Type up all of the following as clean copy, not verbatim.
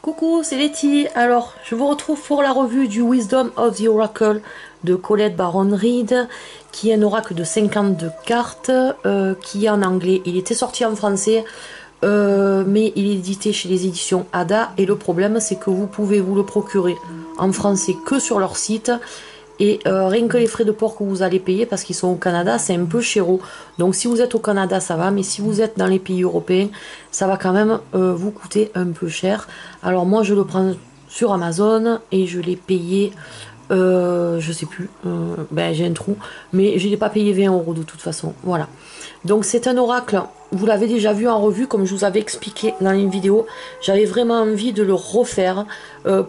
Coucou, c'est Letty. Alors, je vous retrouve pour la revue du Wisdom of the Oracle de Colette Baron Reid, qui est un oracle de 52 cartes, qui est en anglais. Il était sorti en français, mais il est édité chez les éditions Ada. Et le problème, c'est que vous pouvez vous le procurer en français que sur leur site. Et rien que les frais de port que vous allez payer, parce qu'ils sont au Canada, c'est un peu chéro. Donc si vous êtes au Canada, ça va. Mais si vous êtes dans les pays européens, ça va quand même vous coûter un peu cher. Alors moi, je le prends sur Amazon et je l'ai payé, je sais plus, ben j'ai un trou. Mais je l'ai pas payé 20 € de toute façon. Voilà. Donc c'est un oracle, vous l'avez déjà vu en revue, comme je vous avais expliqué dans une vidéo. J'avais vraiment envie de le refaire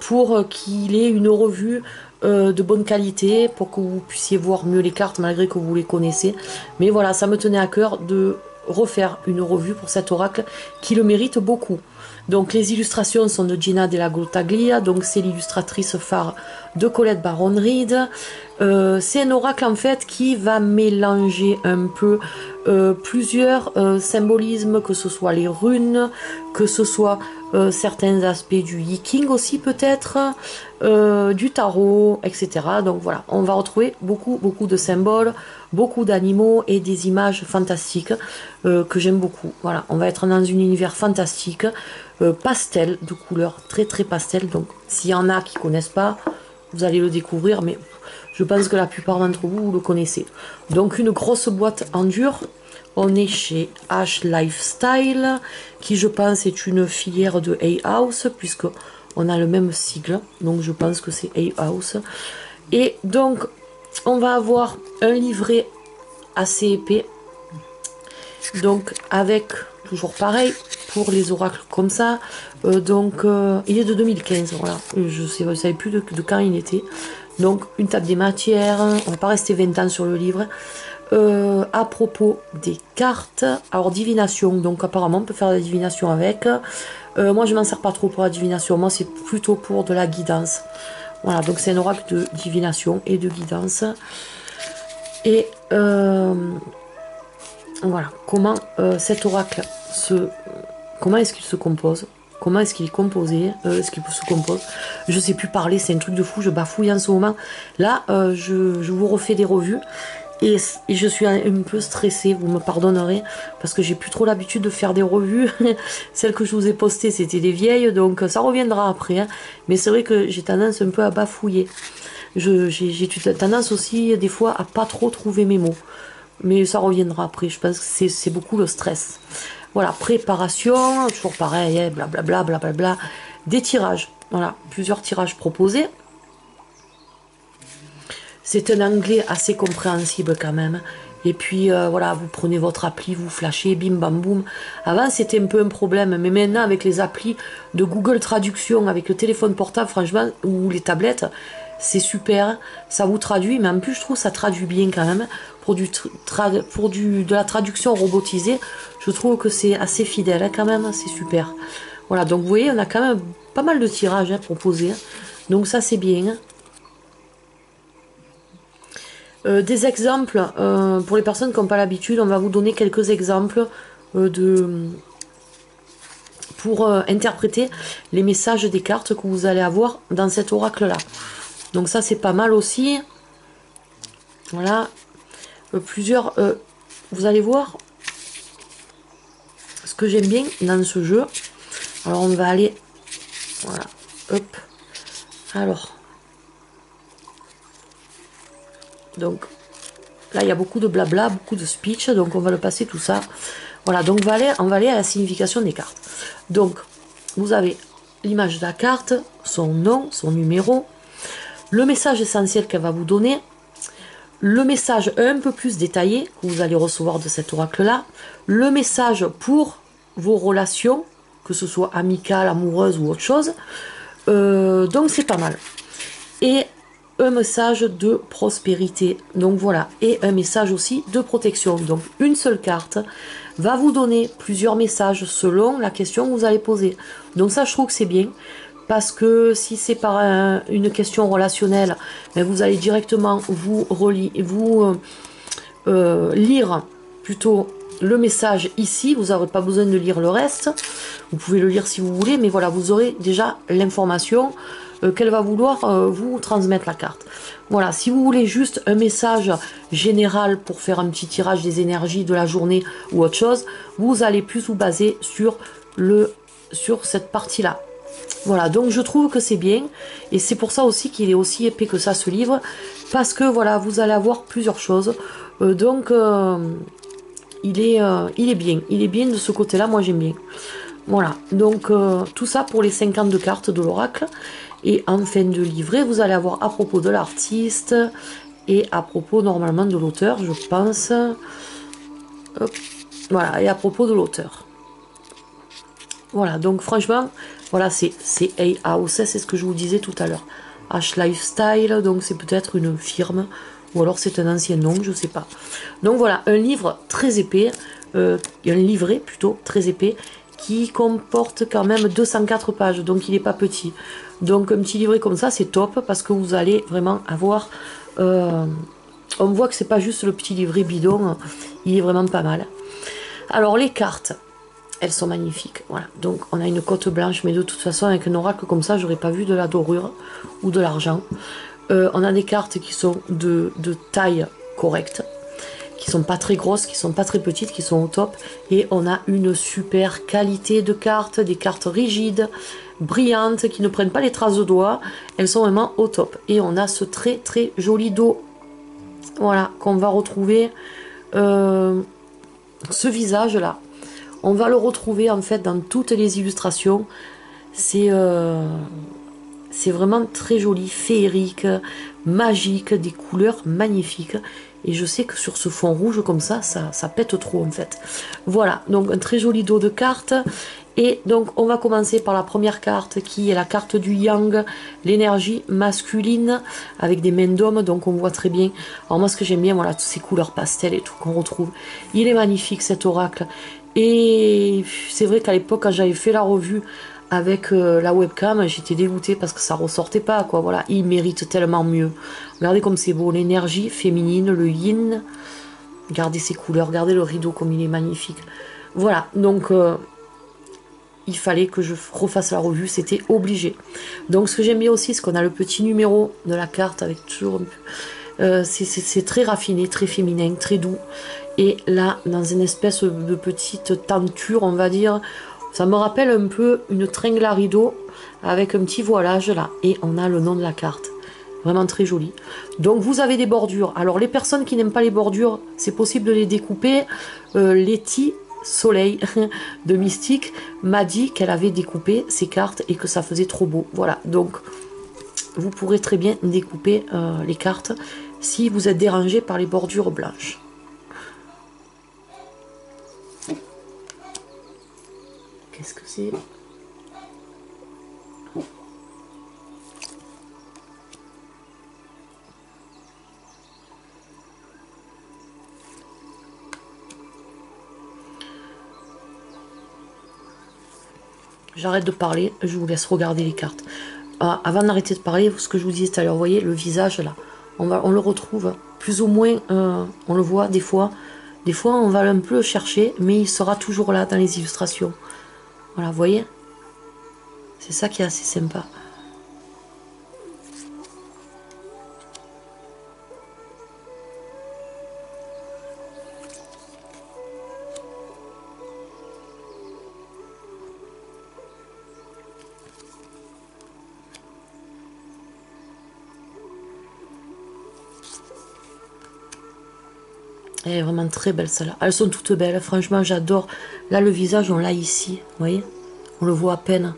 pour qu'il ait une revue de bonne qualité, pour que vous puissiez voir mieux les cartes malgré que vous les connaissez. Mais voilà, ça me tenait à cœur de refaire une revue pour cet oracle qui le mérite beaucoup. Donc les illustrations sont de Gina Della Grottaglia, donc c'est l'illustratrice phare de Colette Baron Reid. C'est un oracle en fait qui va mélanger un peu plusieurs symbolismes, que ce soit les runes, que ce soit certains aspects du Yiking aussi peut-être, du tarot, etc. Donc voilà, on va retrouver beaucoup de symboles, beaucoup d'animaux et des images fantastiques que j'aime beaucoup. Voilà, on va être dans un univers fantastique, pastel, de couleurs très pastel. Donc s'il y en a qui connaissent pas, vous allez le découvrir, mais je pense que la plupart d'entre vous, vous le connaissez. Donc une grosse boîte en dur. On est chez H Lifestyle, qui je pense est une filière de Hay House, puisque on a le même sigle, donc je pense que c'est Hay House. Et donc on va avoir un livret assez épais, donc avec toujours pareil pour les oracles comme ça. Il est de 2015, voilà, je savais plus de quand il était. Donc une table des matières, on va pas rester 20 ans sur le livre. À propos des cartes, alors divination, donc apparemment on peut faire de la divination avec. Moi je m'en sers pas trop pour la divination, moi c'est plutôt pour de la guidance. Voilà, donc c'est un oracle de divination et de guidance. Et voilà, comment cet oracle comment est-ce qu'il se compose? Comment est-ce qu'il est composé? Est-ce qu'il se compose? Je sais plus parler, c'est un truc de fou, je bafouille en ce moment. Là, je vous refais des revues. Et je suis un peu stressée, vous me pardonnerez, parce que j'ai plus trop l'habitude de faire des revues. Celles que je vous ai postées, c'était des vieilles, donc ça reviendra après. Hein. Mais c'est vrai que j'ai tendance un peu à bafouiller. J'ai tendance aussi, des fois, à pas trop trouver mes mots. Mais ça reviendra après, je pense que c'est beaucoup le stress. Voilà, préparation, toujours pareil, hein, blablabla, blablabla. Des tirages, voilà, plusieurs tirages proposés. C'est un anglais assez compréhensible quand même. Et puis voilà, vous prenez votre appli, vous flashez, bim bam boum. Avant c'était un peu un problème, mais maintenant avec les applis de Google Traduction, avec le téléphone portable franchement, ou les tablettes, c'est super. Ça vous traduit, mais en plus je trouve ça traduit bien quand même. Pour de la traduction robotisée, je trouve que c'est assez fidèle hein, quand même, c'est super. Voilà, donc vous voyez, on a quand même pas mal de tirages hein, proposés. Hein. Donc ça c'est bien. Hein. Des exemples, pour les personnes qui n'ont pas l'habitude, on va vous donner quelques exemples pour interpréter les messages des cartes que vous allez avoir dans cet oracle-là. Donc ça, c'est pas mal aussi. Voilà. Plusieurs... vous allez voir ce que j'aime bien dans ce jeu. Alors, on va aller... Voilà. Hop. Alors... Donc là il y a beaucoup de blabla, beaucoup de speech, donc on va le passer tout ça. Voilà, donc on va aller à la signification des cartes. Donc vous avez l'image de la carte, son nom, son numéro, le message essentiel qu'elle va vous donner, le message un peu plus détaillé que vous allez recevoir de cet oracle là, le message pour vos relations, que ce soit amicales, amoureuses ou autre chose. Donc c'est pas mal. Et un message de prospérité, donc voilà, et un message aussi de protection. Donc une seule carte va vous donner plusieurs messages selon la question que vous allez poser. Donc ça je trouve que c'est bien, parce que si c'est par une question relationnelle, ben vous allez directement lire plutôt le message ici, vous n'aurez pas besoin de lire le reste, vous pouvez le lire si vous voulez, mais voilà, vous aurez déjà l'information qu'elle va vouloir vous transmettre la carte. Voilà, si vous voulez juste un message général pour faire un petit tirage des énergies de la journée ou autre chose, vous allez plus vous baser sur cette partie-là. Voilà, donc je trouve que c'est bien, et c'est pour ça aussi qu'il est aussi épais que ça, ce livre, parce que voilà, vous allez avoir plusieurs choses, donc il est bien de ce côté-là, moi j'aime bien. Voilà, donc tout ça pour les 52 cartes de l'oracle. Et en fin de livret, vous allez avoir à propos de l'artiste et à propos normalement de l'auteur, je pense. Hop, voilà, et à propos de l'auteur. Voilà, donc franchement, voilà, c'est Hay House, c'est ce que je vous disais tout à l'heure. H Lifestyle, donc c'est peut-être une firme, ou alors c'est un ancien nom, je sais pas. Donc voilà, un livre très épais, un livret plutôt très épais, qui comporte quand même 204 pages, donc il n'est pas petit. Donc un petit livret comme ça, c'est top, parce que vous allez vraiment avoir... on voit que c'est pas juste le petit livret bidon, il est vraiment pas mal. Alors les cartes, elles sont magnifiques, voilà. Donc on a une cote blanche, mais de toute façon avec un oracle comme ça, j'aurais pas vu de la dorure ou de l'argent. On a des cartes qui sont de taille correcte, qui sont pas très grosses, qui sont pas très petites, qui sont au top. Et on a une super qualité de cartes, des cartes rigides, brillantes, qui ne prennent pas les traces de doigts. Elles sont vraiment au top. Et on a ce très très joli dos, voilà, qu'on va retrouver, ce visage là. On va le retrouver en fait dans toutes les illustrations. C'est vraiment très joli, féerique, magique, des couleurs magnifiques. Et je sais que sur ce fond rouge comme ça pète trop en fait. Voilà, donc un très joli dos de cartes. Et donc on va commencer par la première carte qui est la carte du Yang, l'énergie masculine avec des mains d'homme, donc on voit très bien. Alors moi ce que j'aime bien, voilà, toutes ces couleurs pastel et tout qu'on retrouve. Il est magnifique cet oracle. Et c'est vrai qu'à l'époque quand j'avais fait la revue avec la webcam, j'étais dégoûtée parce que ça ressortait pas, quoi. Voilà, il mérite tellement mieux. Regardez comme c'est beau, l'énergie féminine, le yin. Regardez ces couleurs, regardez le rideau comme il est magnifique. Voilà, donc il fallait que je refasse la revue, c'était obligé. Donc ce que j'aime bien aussi, c'est qu'on a le petit numéro de la carte avec toujours... c'est très raffiné, très féminin, très doux. Et là, dans une espèce de petite tenture, on va dire, ça me rappelle un peu une tringle à rideau avec un petit voilage là. Et on a le nom de la carte. Vraiment très joli. Donc vous avez des bordures. Alors les personnes qui n'aiment pas les bordures, c'est possible de les découper. Letty Soleil de Mystique m'a dit qu'elle avait découpé ses cartes et que ça faisait trop beau. Voilà, donc vous pourrez très bien découper les cartes si vous êtes dérangé par les bordures blanches. Qu'est-ce que c'est ? J'arrête de parler, je vous laisse regarder les cartes. Avant d'arrêter de parler, ce que je vous disais tout à l'heure, vous voyez le visage là, on le retrouve plus ou moins, on le voit des fois on va un peu le chercher, mais il sera toujours là dans les illustrations. Voilà, vous voyez, c'est ça qui est assez sympa. Elle est vraiment très belle celle-là. Elles sont toutes belles, franchement j'adore. Là le visage on l'a ici, vous voyez, on le voit à peine.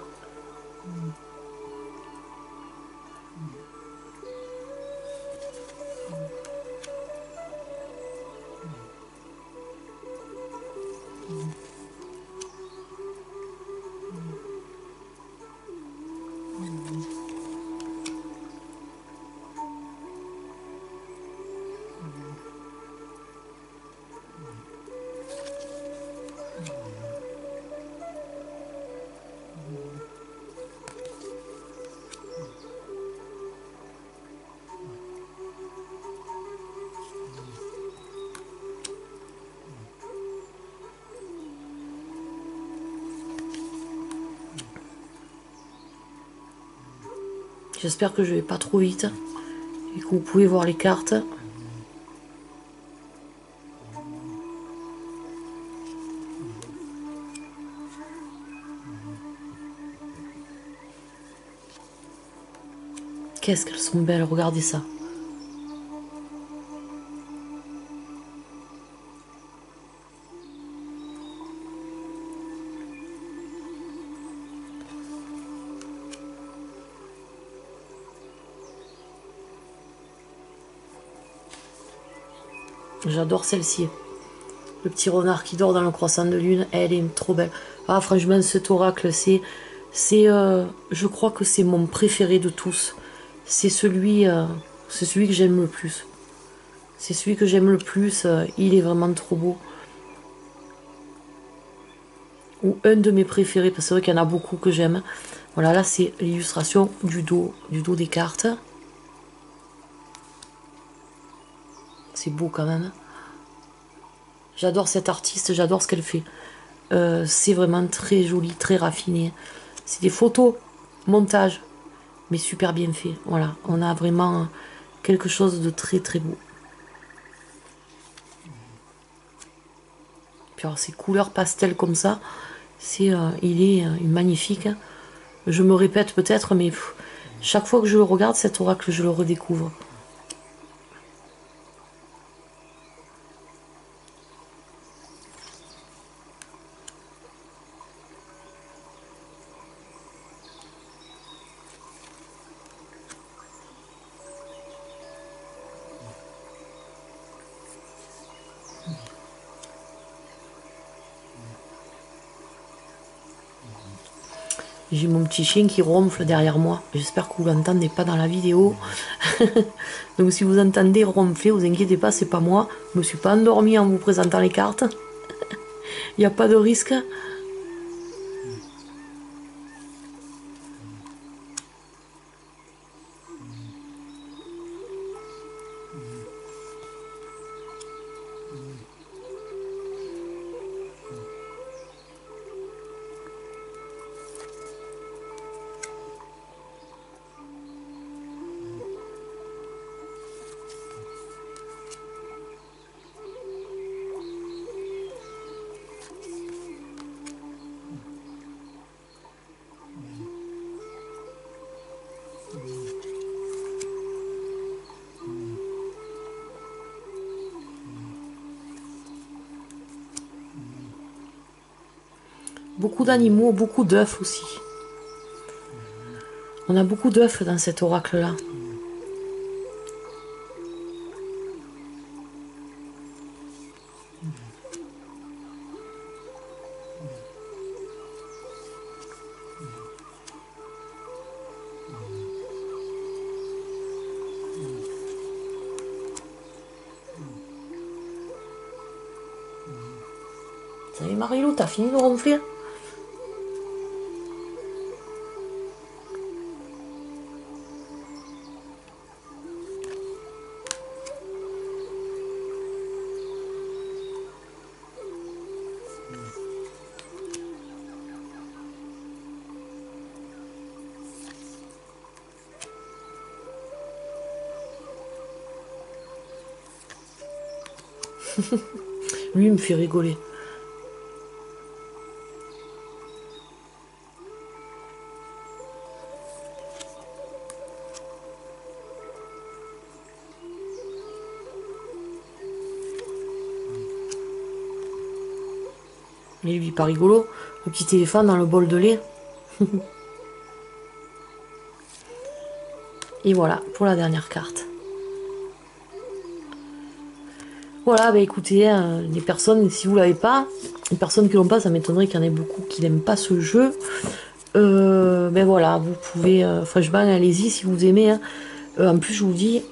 J'espère que je vais pas trop vite et que vous pouvez voir les cartes. Qu'est-ce qu'elles sont belles, regardez ça. J'adore celle-ci. Le petit renard qui dort dans le croissant de lune, elle est trop belle. Ah franchement, cet oracle, je crois que c'est mon préféré de tous. C'est celui que j'aime le plus. C'est celui que j'aime le plus, il est vraiment trop beau. Ou un de mes préférés, parce que c'est vrai qu'il y en a beaucoup que j'aime. Voilà, là c'est l'illustration du dos des cartes. C'est beau quand même. J'adore cette artiste, j'adore ce qu'elle fait. C'est vraiment très joli, très raffiné. C'est des photos, montage, mais super bien fait. Voilà, on a vraiment quelque chose de très très beau. Puis alors ces couleurs pastel comme ça, il est magnifique. Je me répète peut-être, mais chaque fois que je le regarde, cet oracle, je le redécouvre. J'ai mon petit chien qui ronfle derrière moi. J'espère que vous l'entendez pas dans la vidéo. Donc si vous entendez ronfler, vous inquiétez pas, c'est pas moi. Je me suis pas endormie en vous présentant les cartes. Il n'y a pas de risque. Beaucoup d'animaux, beaucoup d'œufs aussi. On a beaucoup d'œufs dans cet oracle-là. Salut Marilou, t'as fini de ronfler? Lui, il me fait rigoler. Mais lui, pas rigolo. Le petit éléphant dans le bol de lait. Et voilà, pour la dernière carte. Voilà, bah écoutez, les personnes, si vous l'avez pas, les personnes qui l'ont pas, ça m'étonnerait qu'il y en ait beaucoup qui n'aiment pas ce jeu. Ben voilà, vous pouvez, franchement, allez-y si vous aimez. Hein. En plus, je vous dis,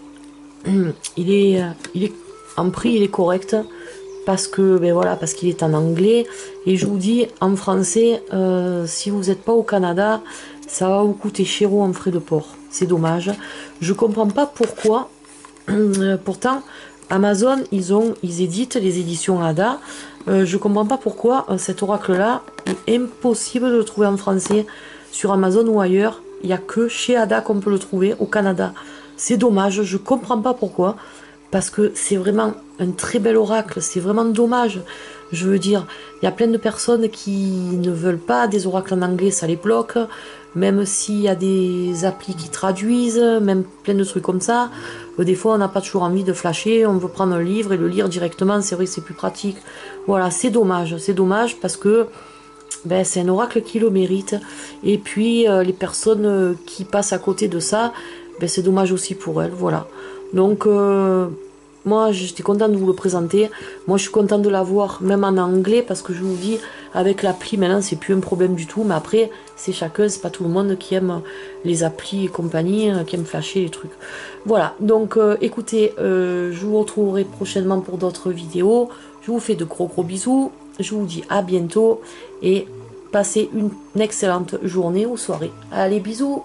il est en prix, il est correct parce que, ben voilà, parce qu'il est en anglais. Et je vous dis, en français, si vous n'êtes pas au Canada, ça va vous coûter cher en frais de port. C'est dommage. Je comprends pas pourquoi. Pourtant, Amazon, ils éditent les éditions Ada. Je comprends pas pourquoi cet oracle-là est impossible de le trouver en français sur Amazon ou ailleurs. Il n'y a que chez Ada qu'on peut le trouver, au Canada. C'est dommage, je comprends pas pourquoi. Parce que c'est vraiment un très bel oracle, c'est vraiment dommage. Je veux dire, il y a plein de personnes qui ne veulent pas des oracles en anglais, ça les bloque. Même s'il y a des applis qui traduisent, même plein de trucs comme ça. Des fois, on n'a pas toujours envie de flasher, on veut prendre un livre et le lire directement, c'est vrai que c'est plus pratique. Voilà, c'est dommage parce que ben, c'est un oracle qui le mérite. Et puis, les personnes qui passent à côté de ça, ben, c'est dommage aussi pour elles, voilà. Donc, moi, j'étais contente de vous le présenter. Moi, je suis contente de l'avoir, même en anglais, parce que je vous dis, avec l'appli, maintenant, c'est plus un problème du tout. Mais après, c'est chacun, c'est pas tout le monde qui aime les applis et compagnie, qui aime flasher les trucs. Voilà, donc, écoutez, je vous retrouverai prochainement pour d'autres vidéos. Je vous fais de gros gros bisous. Je vous dis à bientôt et passez une excellente journée ou soirée. Allez, bisous!